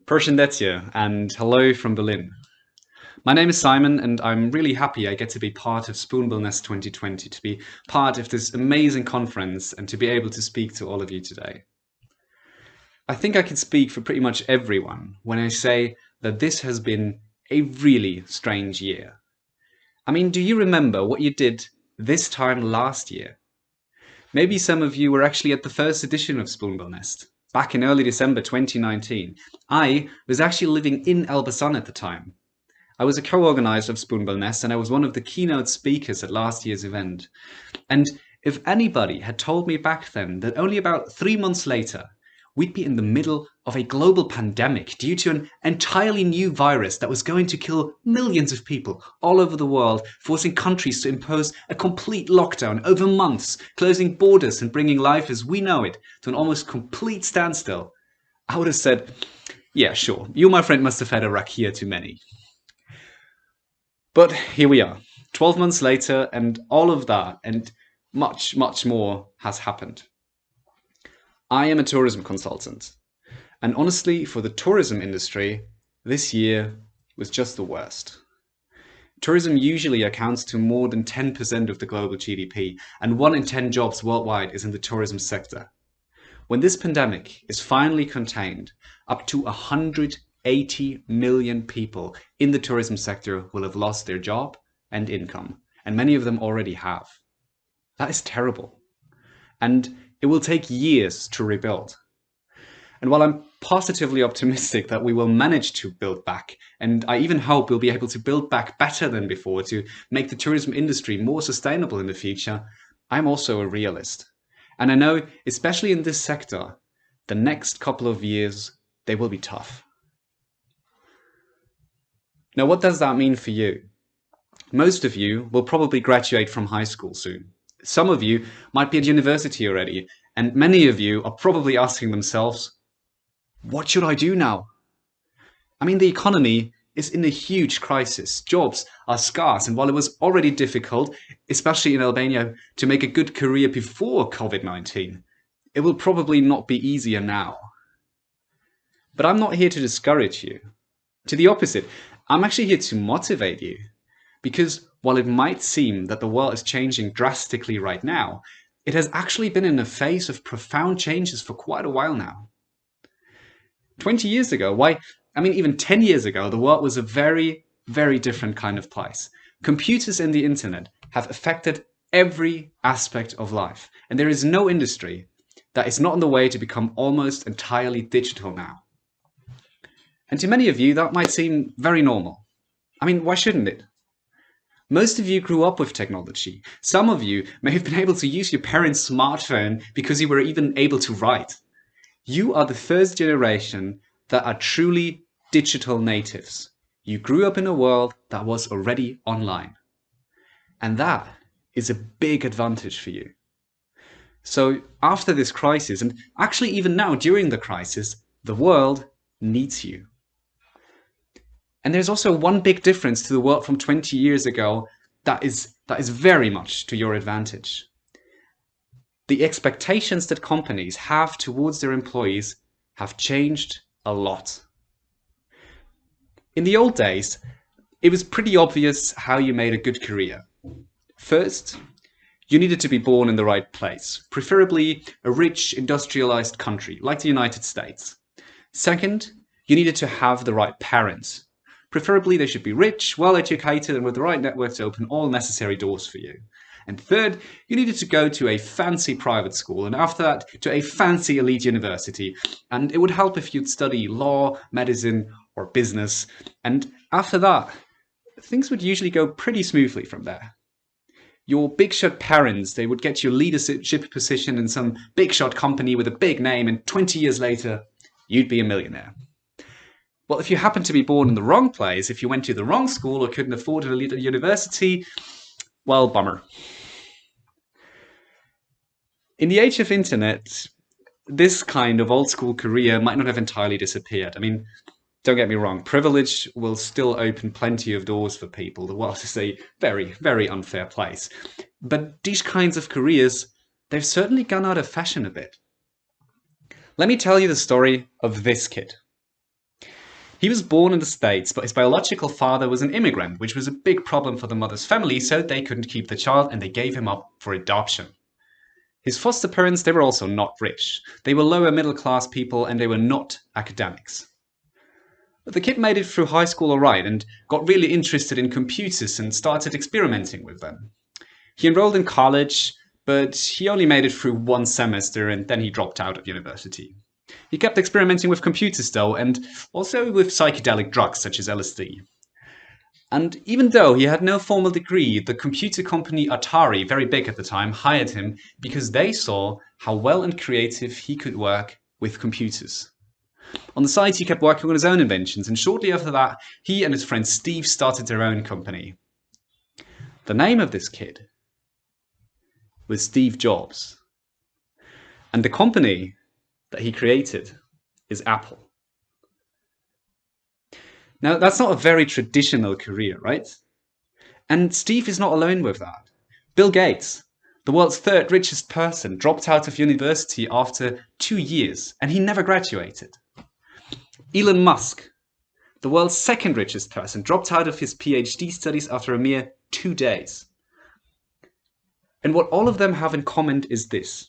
Proszę and hello from Berlin. My name is Simon and I'm really happy I get to be part of SpoonbillNest 2020, to be part of this amazing conference and to be able to speak to all of you today. I think I can speak for pretty much everyone when I say that this has been a really strange year. I mean, do you remember what you did this time last year? Maybe some of you were actually at the first edition of SpoonbillNest. Back in early December 2019, I was actually living in Elbasan at the time. I was a co-organizer of SpoonbillNest and I was one of the keynote speakers at last year's event. And if anybody had told me back then that only about 3 months later, we'd be in the middle of a global pandemic due to an entirely new virus that was going to kill millions of people all over the world, forcing countries to impose a complete lockdown over months, closing borders and bringing life as we know it to an almost complete standstill, I would have said, yeah, sure, you, my friend, must have had a rakia too many. But here we are, 12 months later, and all of that and much, much more has happened. I am a tourism consultant, and honestly, for the tourism industry, this year was just the worst. Tourism usually accounts to more than 10% of the global GDP, and 1 in 10 jobs worldwide is in the tourism sector. When this pandemic is finally contained, up to 180 million people in the tourism sector will have lost their job and income, and many of them already have. That is terrible. And it will take years to rebuild. And while I'm positively optimistic that we will manage to build back, and I even hope we'll be able to build back better than before to make the tourism industry more sustainable in the future, I'm also a realist. And I know, especially in this sector, the next couple of years, they will be tough. Now, what does that mean for you? Most of you will probably graduate from high school soon. Some of you might be at university already, and many of you are probably asking themselves, what should I do now? I mean, the economy is in a huge crisis. Jobs are scarce, and while it was already difficult, especially in Albania, to make a good career before COVID-19, it will probably not be easier now. But I'm not here to discourage you. To the opposite, I'm actually here to motivate you. Because while it might seem that the world is changing drastically right now, it has actually been in a phase of profound changes for quite a while now. 20 years ago, even 10 years ago, the world was a very, very different kind of place. Computers and the internet have affected every aspect of life, and there is no industry that is not on the way to become almost entirely digital now. And to many of you, that might seem very normal. I mean, why shouldn't it? Most of you grew up with technology. Some of you may have been able to use your parents' smartphone because you were even able to write. You are the first generation that are truly digital natives. You grew up in a world that was already online. And that is a big advantage for you. So after this crisis, and actually even now during the crisis, the world needs you. And there's also one big difference to the world from 20 years ago that is very much to your advantage. The expectations that companies have towards their employees have changed a lot. In the old days, it was pretty obvious how you made a good career. First, you needed to be born in the right place, preferably a rich, industrialized country like the United States. Second, you needed to have the right parents. Preferably, they should be rich, well-educated, and with the right network to open all necessary doors for you. And third, you needed to go to a fancy private school, and after that, to a fancy elite university. And it would help if you'd study law, medicine, or business. And after that, things would usually go pretty smoothly from there. Your big shot parents, they would get you a leadership position in some big shot company with a big name, and 20 years later, you'd be a millionaire. Well, if you happen to be born in the wrong place, if you went to the wrong school or couldn't afford an elite university, well, bummer. In the age of internet, this kind of old school career might not have entirely disappeared. I mean, don't get me wrong, privilege will still open plenty of doors for people. The world is a very, very unfair place. But these kinds of careers, they've certainly gone out of fashion a bit. Let me tell you the story of this kid. He was born in the States, but his biological father was an immigrant, which was a big problem for the mother's family, so they couldn't keep the child and they gave him up for adoption. His foster parents, they were also not rich. They were lower middle class people and they were not academics. But the kid made it through high school alright and got really interested in computers and started experimenting with them. He enrolled in college, but he only made it through one semester and then he dropped out of university. He kept experimenting with computers though, and also with psychedelic drugs such as LSD. And even though he had no formal degree, the computer company Atari, very big at the time, hired him because they saw how well and creative he could work with computers. On the side, he kept working on his own inventions, and shortly after that, he and his friend Steve started their own company. The name of this kid was Steve Jobs. And the company that he created is Apple. Now, that's not a very traditional career, right? And Steve is not alone with that. Bill Gates, the world's third richest person, dropped out of university after 2 years, and he never graduated. Elon Musk, the world's second richest person, dropped out of his PhD studies after a mere 2 days. And what all of them have in common is this.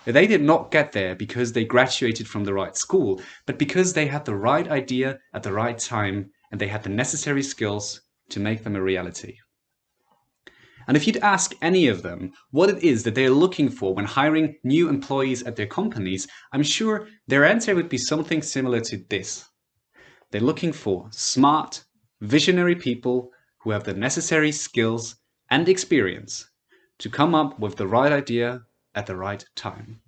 They did not get there because they graduated from the right school, but because they had the right idea at the right time and they had the necessary skills to make them a reality. And if you'd ask any of them what it is that they're looking for when hiring new employees at their companies, I'm sure their answer would be something similar to this. They're looking for smart, visionary people who have the necessary skills and experience to come up with the right idea at the right time.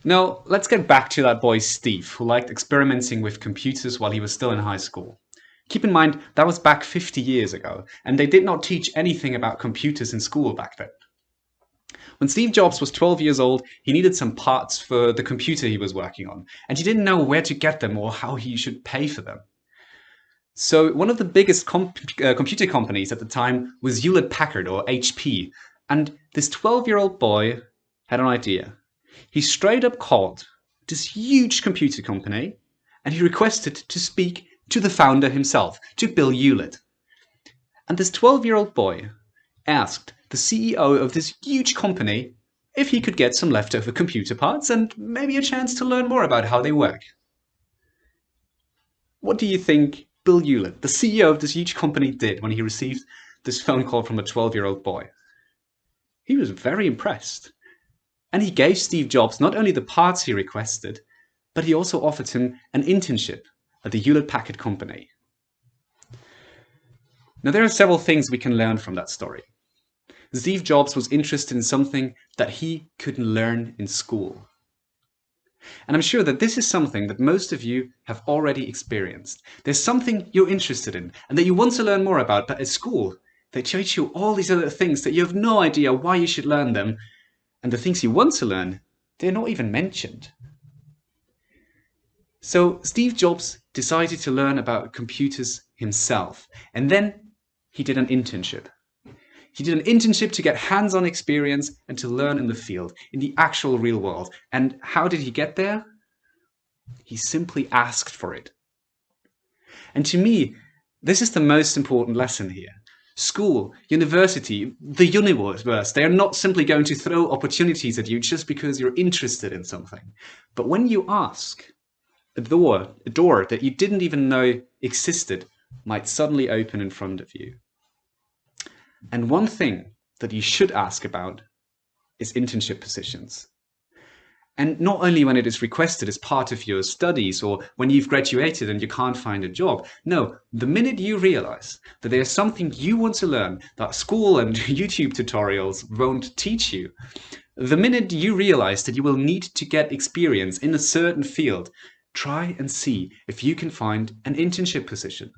Now, let's get back to that boy Steve, who liked experimenting with computers while he was still in high school. Keep in mind, that was back 50 years ago, and they did not teach anything about computers in school back then. When Steve Jobs was 12 years old, he needed some parts for the computer he was working on, and he didn't know where to get them or how he should pay for them. So one of the biggest computer companies at the time was Hewlett-Packard, or HP, and this 12-year-old boy had an idea. He straight up called this huge computer company and he requested to speak to the founder himself, to Bill Hewlett. And this 12-year-old boy asked the CEO of this huge company if he could get some leftover computer parts and maybe a chance to learn more about how they work. What do you think Bill Hewlett, the CEO of this huge company, did when he received this phone call from a 12-year-old boy? He was very impressed. And he gave Steve Jobs not only the parts he requested, but he also offered him an internship at the Hewlett-Packard company. Now, there are several things we can learn from that story. Steve Jobs was interested in something that he couldn't learn in school. And I'm sure that this is something that most of you have already experienced. There's something you're interested in and that you want to learn more about, but at school, they teach you all these other things that you have no idea why you should learn them. And the things you want to learn, they're not even mentioned. So Steve Jobs decided to learn about computers himself. And then he did an internship. He did an internship to get hands-on experience and to learn in the field, in the actual real world. And how did he get there? He simply asked for it. And to me, this is the most important lesson here. School, university, the universe, they are not simply going to throw opportunities at you just because you're interested in something. But when you ask, a door that you didn't even know existed might suddenly open in front of you. And one thing that you should ask about is internship positions. And not only when it is requested as part of your studies or when you've graduated and you can't find a job. No, the minute you realize that there's something you want to learn that school and YouTube tutorials won't teach you, the minute you realize that you will need to get experience in a certain field, try and see if you can find an internship position,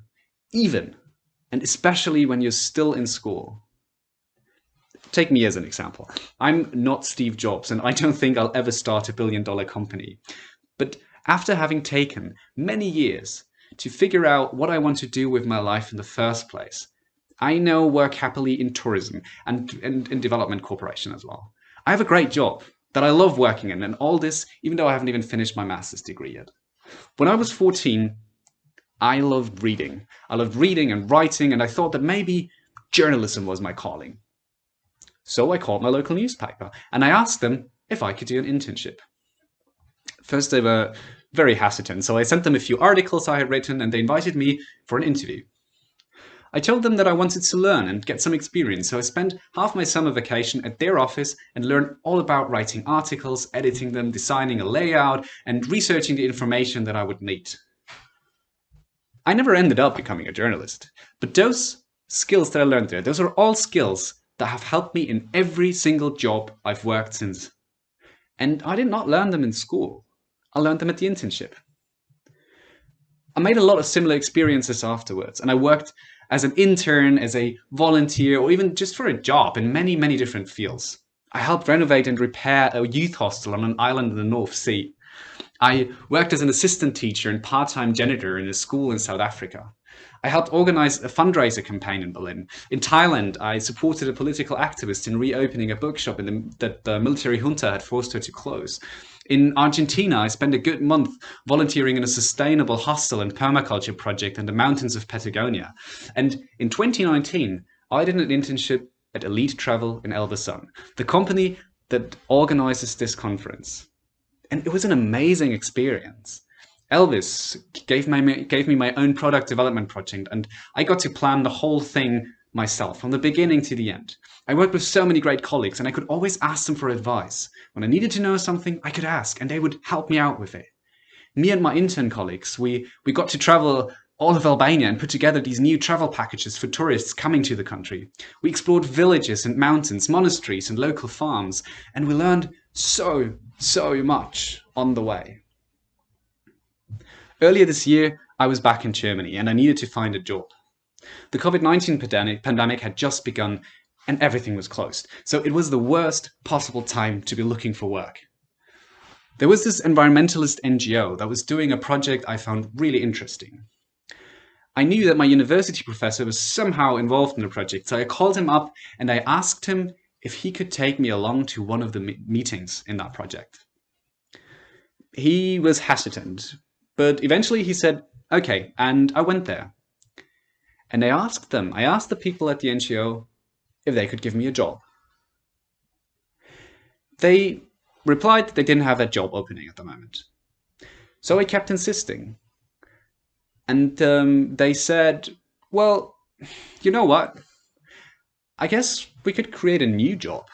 even and especially when you're still in school. Take me as an example. I'm not Steve Jobs, and I don't think I'll ever start a billion-dollar company. But after having taken many years to figure out what I want to do with my life in the first place, I now work happily in tourism and in development corporation as well. I have a great job that I love working in, and all this even though I haven't even finished my master's degree yet. When I was 14, I loved reading. I loved reading and writing, and I thought that maybe journalism was my calling. So I called my local newspaper and I asked them if I could do an internship. First, they were very hesitant, so I sent them a few articles I had written and they invited me for an interview. I told them that I wanted to learn and get some experience, so I spent half my summer vacation at their office and learned all about writing articles, editing them, designing a layout, and researching the information that I would need. I never ended up becoming a journalist, but those skills that I learned there, those are all skills that have helped me in every single job I've worked since. And I did not learn them in school. I learned them at the internship. I made a lot of similar experiences afterwards, and I worked as an intern, as a volunteer, or even just for a job in many, many different fields. I helped renovate and repair a youth hostel on an island in the North Sea. I worked as an assistant teacher and part-time janitor in a school in South Africa. I helped organize a fundraiser campaign in Berlin. In Thailand, I supported a political activist in reopening a bookshop that the military junta had forced her to close. In Argentina, I spent a good month volunteering in a sustainable hostel and permaculture project in the mountains of Patagonia. And in 2019, I did an internship at Elite Travel in Elbasan, the company that organizes this conference. And it was an amazing experience. Elvis gave me my own product development project, and I got to plan the whole thing myself from the beginning to the end. I worked with so many great colleagues, and I could always ask them for advice. When I needed to know something, I could ask, and they would help me out with it. Me and my intern colleagues, we got to travel all of Albania and put together these new travel packages for tourists coming to the country. We explored villages and mountains, monasteries and local farms, and we learned so much on the way. Earlier this year, I was back in Germany and I needed to find a job. The COVID-19 pandemic had just begun and everything was closed, so it was the worst possible time to be looking for work. There was this environmentalist NGO that was doing a project I found really interesting. I knew that my university professor was somehow involved in the project, so I called him up and I asked him if he could take me along to one of the meetings in that project. He was hesitant, but eventually he said, okay, and I went there. And I asked the people at the NGO if they could give me a job. They replied that they didn't have that job opening at the moment. So I kept insisting. And they said, well, you know what? I guess we could create a new job.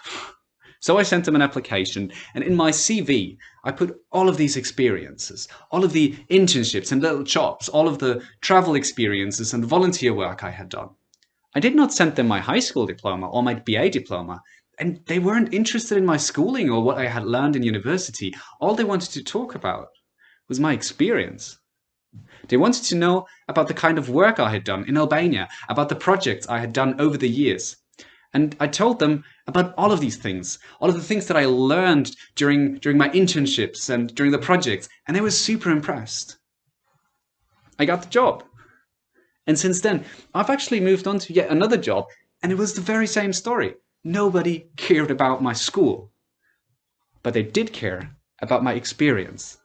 So I sent them an application, and in my CV, I put all of these experiences, all of the internships and little jobs, all of the travel experiences and volunteer work I had done. I did not send them my high school diploma or my BA diploma, and they weren't interested in my schooling or what I had learned in university. All they wanted to talk about was my experience. They wanted to know about the kind of work I had done in Albania, about the projects I had done over the years. And I told them about all of these things, all of the things that I learned during my internships and during the projects, and they were super impressed. I got the job. And since then, I've actually moved on to yet another job, and it was the very same story. Nobody cared about my school, but they did care about my experience.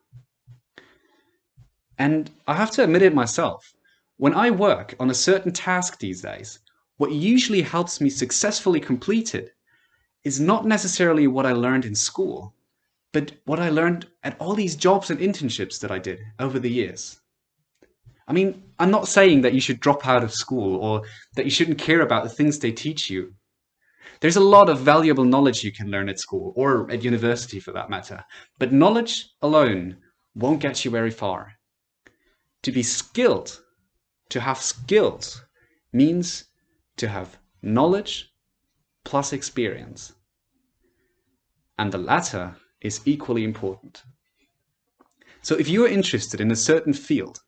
And I have to admit it myself, when I work on a certain task these days, what usually helps me successfully complete it is not necessarily what I learned in school, but what I learned at all these jobs and internships that I did over the years. I mean, I'm not saying that you should drop out of school or that you shouldn't care about the things they teach you. There's a lot of valuable knowledge you can learn at school or at university for that matter, but knowledge alone won't get you very far. To be skilled, to have skills, means to have knowledge plus experience. And the latter is equally important. So if you are interested in a certain field,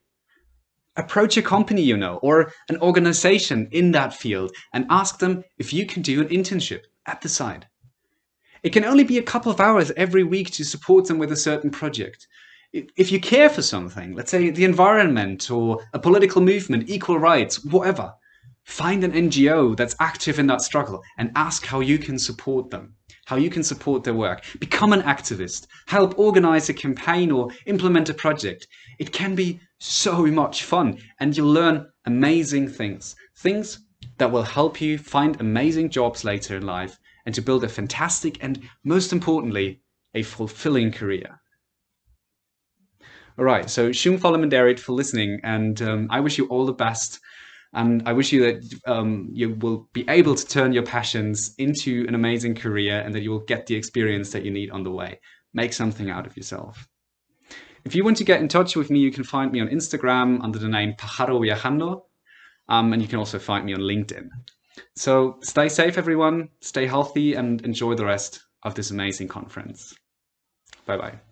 approach a company you know or an organization in that field and ask them if you can do an internship at the side. It can only be a couple of hours every week to support them with a certain project. If you care for something, let's say the environment or a political movement, equal rights, whatever, find an NGO that's active in that struggle and ask how you can support them, how you can support their work. Become an activist, help organize a campaign or implement a project. It can be so much fun and you'll learn amazing things. Things that will help you find amazing jobs later in life and to build a fantastic and, most importantly, a fulfilling career. All right, so Shum Falamandarit for listening, and I wish you all the best. And I wish you that you will be able to turn your passions into an amazing career and that you will get the experience that you need on the way. Make something out of yourself. If you want to get in touch with me, you can find me on Instagram under the name Pajaro Viajando, and you can also find me on LinkedIn. So stay safe, everyone, stay healthy, and enjoy the rest of this amazing conference. Bye-bye.